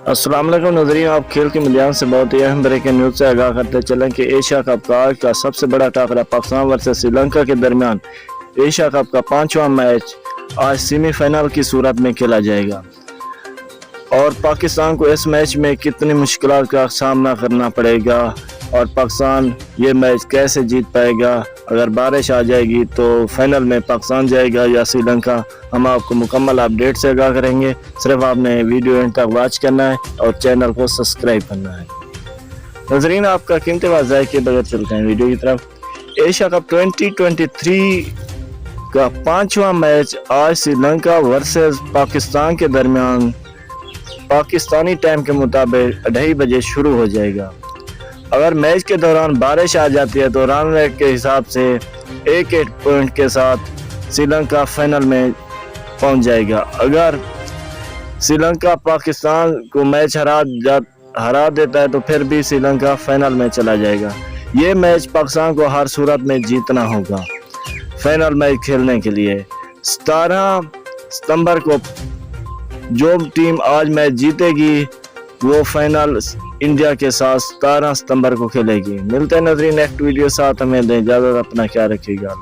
अस्सलाम वालेकुम नाज़रीन, आप खेल के मैदान से बहुत ही अहम ब्रेकिंग न्यूज़ से आगाह करते चलें कि एशिया कप का आज का सबसे बड़ा टाकरा पाकिस्तान वर्सेस श्रीलंका के दरमियान एशिया कप का 5वां मैच आज सेमीफाइनल की सूरत में खेला जाएगा और पाकिस्तान को इस मैच में कितनी मुश्किलात का सामना करना पड़ेगा और पाकिस्तान ये मैच कैसे जीत पाएगा। अगर बारिश आ जाएगी तो फाइनल में पाकिस्तान जाएगा या श्रीलंका, हम आपको मुकम्मल अपडेट से आगाह करेंगे। सिर्फ आपने वीडियो एंड तक वॉच करना है और चैनल को सब्सक्राइब करना है। नाज़रीन, आपका कीमती वक्त के बगैर चलते हैं वीडियो की तरफ। एशिया कप 2023 का 5वां मैच आज श्रीलंका वर्सेस पाकिस्तान के दरमियान पाकिस्तानी टाइम के मुताबिक 2:30 बजे शुरू हो जाएगा। अगर मैच के दौरान बारिश आ जाती है तो रन रेट के हिसाब से 1-1 पॉइंट के साथ श्रीलंका फाइनल में पहुंच जाएगा। अगर श्रीलंका पाकिस्तान को मैच हरा देता है तो फिर भी श्रीलंका फाइनल में चला जाएगा। ये मैच पाकिस्तान को हर सूरत में जीतना होगा फाइनल मैच खेलने के लिए। 17 सितंबर को जो टीम आज मैच जीतेगी वो फाइनल इंडिया के साथ 17 सितंबर को खेलेगी। मिलते हैं नाज़रीन नेक्स्ट वीडियो साथ, हमें दें इजाज़त, अपना ख्याल रखिएगा।